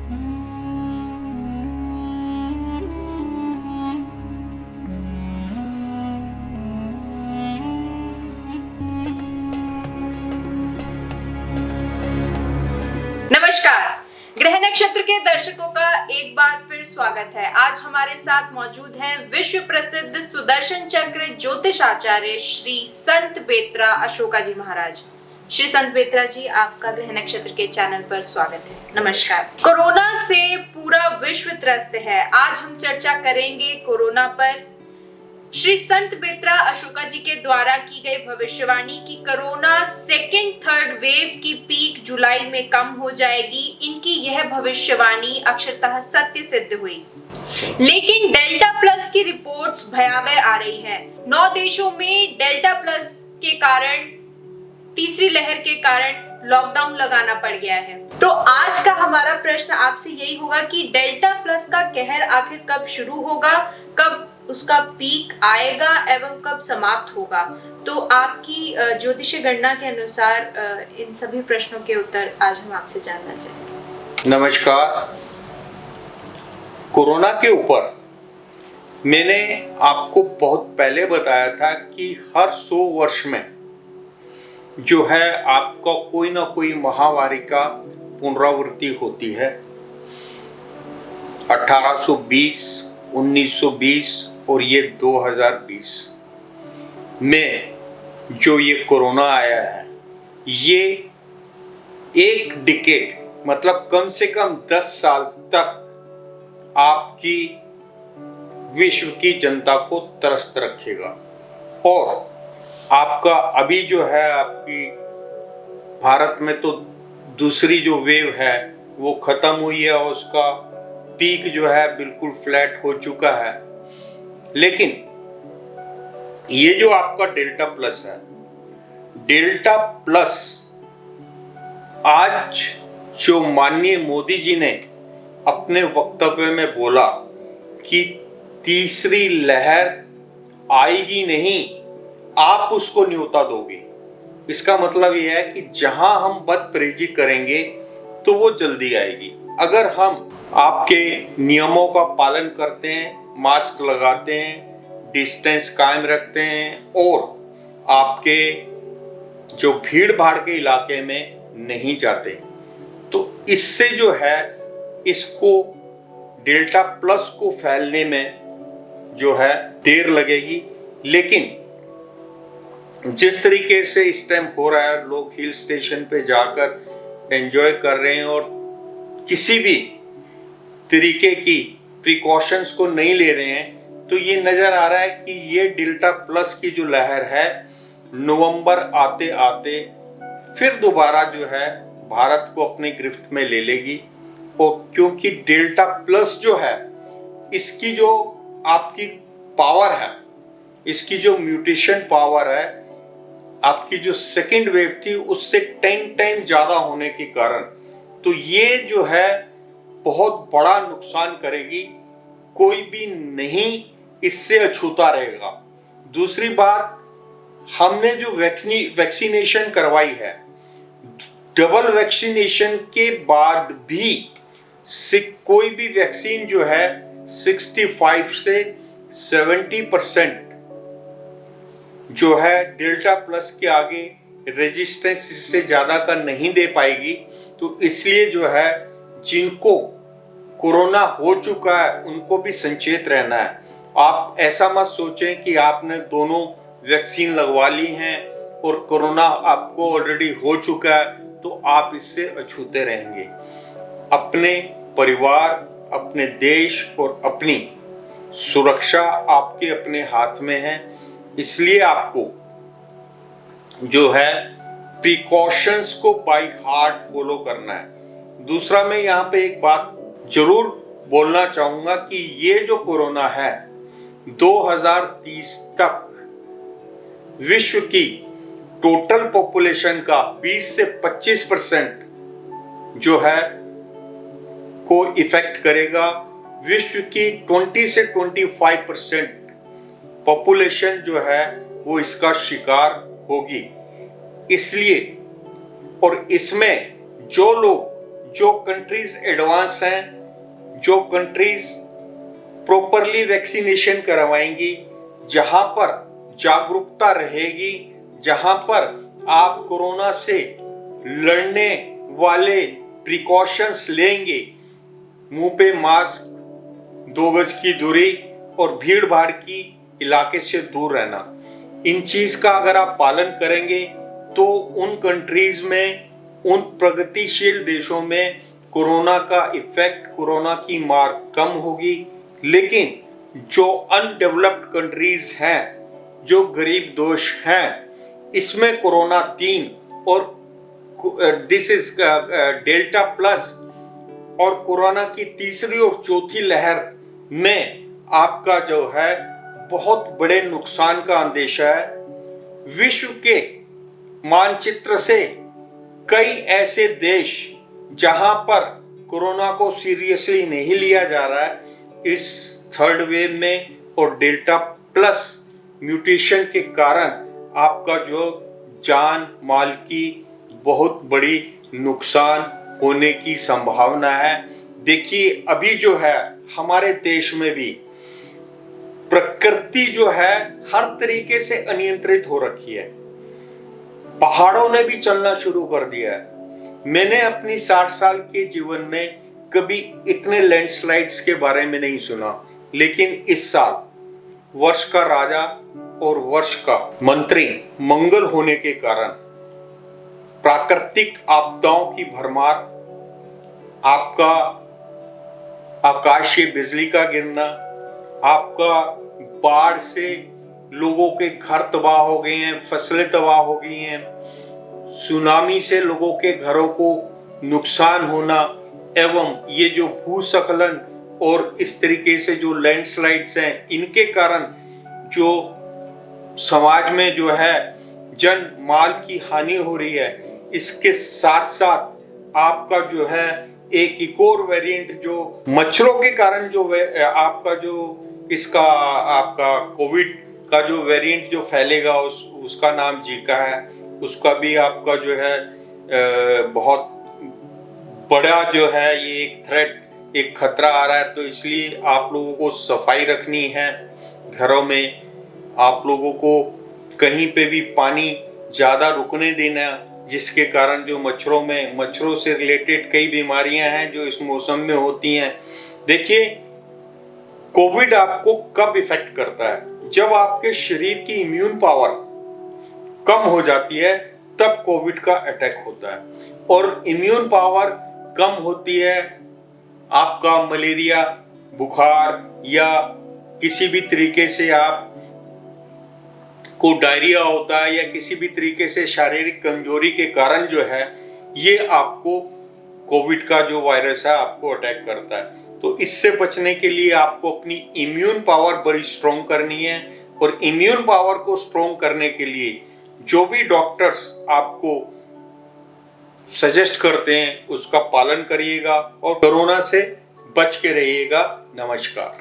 नमस्कार, ग्रह नक्षत्र के दर्शकों का एक बार फिर स्वागत है। आज हमारे साथ मौजूद हैं विश्व प्रसिद्ध सुदर्शन चक्र ज्योतिष आचार्य श्री संत बेत्रा अशोका जी महाराज। श्री संत बेत्रा जी, आपका ग्रह नक्षत्र के चैनल पर स्वागत है। नमस्कार। कोरोना से पूरा विश्व त्रस्त है। आज हम चर्चा करेंगे कोरोना पर। श्री संत बेत्रा अशोका जी के द्वारा की गई भविष्यवाणी की कोरोना सेकेंड थर्ड वेव की पीक जुलाई में कम हो जाएगी, इनकी यह भविष्यवाणी अक्षरतः सत्य सिद्ध हुई। लेकिन डेल्टा प्लस की रिपोर्ट्स भयावह आ रही है। 9 देशों में डेल्टा प्लस के कारण, तीसरी लहर के कारण लॉकडाउन लगाना पड़ गया है। तो आज का हमारा प्रश्न आपसे यही होगा कि डेल्टा प्लस का कहर आखिर कब शुरू होगा, कब उसका पीक आएगा एवं कब समाप्त होगा। तो आपकी ज्योतिषीय गणना के अनुसार इन सभी प्रश्नों के उत्तर आज हम आपसे जानना चाहेंगे। नमस्कार। कोरोना के ऊपर मैंने आपको बहुत पहले बताया था कि हर 100 वर्ष में जो है आपका कोई ना कोई महामारी का पुनरावृत्ति होती है। 1820, 1920 और ये 2020 में जो ये कोरोना आया है, ये एक डिकेड मतलब कम से कम 10 साल तक आपकी विश्व की जनता को त्रस्त रखेगा। और आपका अभी जो है आपकी भारत में तो दूसरी जो वेव है वो खत्म हुई है और उसका पीक जो है बिल्कुल फ्लैट हो चुका है। लेकिन ये जो आपका डेल्टा प्लस है, डेल्टा प्लस आज जो माननीय मोदी जी ने अपने वक्तव्य में बोला कि तीसरी लहर आएगी नहीं, आप उसको न्योता दोगे। इसका मतलब यह है कि जहां हम बदपरहेजी करेंगे तो वो जल्दी आएगी। अगर हम आपके नियमों का पालन करते हैं, मास्क लगाते हैं, डिस्टेंस कायम रखते हैं और आपके जो भीड़ भाड़ के इलाके में नहीं जाते, तो इससे जो है इसको डेल्टा प्लस को फैलने में जो है देर लगेगी। लेकिन जिस तरीके से इस टाइम हो रहा है, लोग हिल स्टेशन पे जाकर एंजॉय कर रहे हैं और किसी भी तरीके की प्रिकॉशंस को नहीं ले रहे हैं, तो ये नजर आ रहा है कि ये डेल्टा प्लस की जो लहर है नवंबर आते आते फिर दोबारा जो है भारत को अपनी गिरफ्त में ले लेगी। और क्योंकि डेल्टा प्लस जो है इसकी जो आपकी पावर है, इसकी जो म्यूटेशन पावर है, आपकी जो सेकेंड वेव थी उससे 10 टाइम ज्यादा होने के कारण, तो ये जो है बहुत बड़ा नुकसान करेगी। कोई भी नहीं इससे अछूता रहेगा। दूसरी बात, हमने जो वैक्सीनेशन करवाई है, डबल वैक्सीनेशन के बाद भी कोई भी वैक्सीन जो है 65 से 70% जो है डेल्टा प्लस के आगे रेजिस्टेंस इससे ज्यादा का नहीं दे पाएगी। तो इसलिए जो है जिनको कोरोना हो चुका है उनको भी सचेत रहना है। आप ऐसा मत सोचें कि आपने दोनों वैक्सीन लगवा ली हैं और कोरोना आपको ऑलरेडी हो चुका है तो आप इससे अछूते रहेंगे। अपने परिवार, अपने देश और अपनी सुरक्षा आपके अपने हाथ में है। इसलिए आपको जो है प्रिकॉशंस को बाय हार्ट फॉलो करना है। दूसरा, मैं यहाँ पे एक बात जरूर बोलना चाहूंगा कि ये जो कोरोना है 2030 तक विश्व की टोटल पॉपुलेशन का 20 से 25% जो है को इफेक्ट करेगा। विश्व की 20 से 25% पॉपुलेशन जो है वो इसका शिकार होगी। इसलिए और इसमें जो लोग जो कंट्रीज एडवांस हैं, जो कंट्रीज प्रॉपरली वैक्सीनेशन करवाएंगी, जहां पर जागरूकता रहेगी, जहां पर आप कोरोना से लड़ने वाले प्रिकॉशंस लेंगे, मुंह पे मास्क, 2 गज की दूरी और भीड़ भाड़ की इलाके से दूर रहना, इन चीज का अगर आप पालन करेंगे तो उन कंट्रीज में, उन प्रगतिशील देशों में कोरोना का इफेक्ट, कोरोना की मार कम होगी। लेकिन जो अनडेवलप्ड कंट्रीज हैं, जो गरीब देश हैं, इसमें कोरोना 3 और दिस इज डेल्टा प्लस और कोरोना की तीसरी और चौथी लहर में आपका जो है बहुत बड़े नुकसान का अंदेशा है। विश्व के मानचित्र से कई ऐसे देश जहां पर कोरोना को सीरियसली नहीं लिया जा रहा है, इस थर्ड वेव में और डेल्टा प्लस म्यूटेशन के कारण आपका जो जान माल की बहुत बड़ी नुकसान होने की संभावना है। देखिए अभी जो है हमारे देश में भी प्रकृति जो है हर तरीके से अनियंत्रित हो रखी है। पहाड़ों ने भी चलना शुरू कर दिया है। मैंने अपनी 60 साल के जीवन में कभी इतने लैंडस्लाइड्स के बारे में नहीं सुना, लेकिन इस साल वर्ष का राजा और वर्ष का मंत्री मंगल होने के कारण प्राकृतिक आपदाओं की भरमार, आपका आकाशीय बिजली का गिरना, आपका बाढ़ से लोगों के घर तबाह हो गए हैं, फसलें तबाह हो गई हैं, सुनामी से लोगों के घरों को नुकसान होना, एवं ये जो भूस्खलन और इस तरीके से जो लैंडस्लाइड्स हैं, इनके कारण जो समाज में जो है जन माल की हानि हो रही है, इसके साथ साथ आपका जो है एक और वेरिएंट जो मच्छरों के कारण जो आपका जो इसका आपका कोविड का जो वेरिएंट जो फैलेगा, उसका नाम जीका है, उसका भी आपका जो है बहुत बड़ा जो है ये एक थ्रेट, एक खतरा आ रहा है। तो इसलिए आप लोगों को सफाई रखनी है घरों में, आप लोगों को कहीं पे भी पानी ज़्यादा रुकने देना, जिसके कारण जो मच्छरों से रिलेटेड कई बीमारियां हैं जो इस मौसम में होती हैं। देखिए कोविड आपको कब इफेक्ट करता है? जब आपके शरीर की इम्यून पावर कम हो जाती है तब कोविड का अटैक होता है। और इम्यून पावर कम होती है, आपका मलेरिया, बुखार या किसी भी तरीके से आप को डायरिया होता है या किसी भी तरीके से शारीरिक कमजोरी के कारण जो है ये आपको कोविड का जो वायरस है आपको अटैक करता है। तो इससे बचने के लिए आपको अपनी इम्यून पावर बड़ी स्ट्रॉन्ग करनी है, और इम्यून पावर को स्ट्रॉन्ग करने के लिए जो भी डॉक्टर्स आपको सजेस्ट करते हैं उसका पालन करिएगा और कोरोना से बच के रहिएगा। नमस्कार।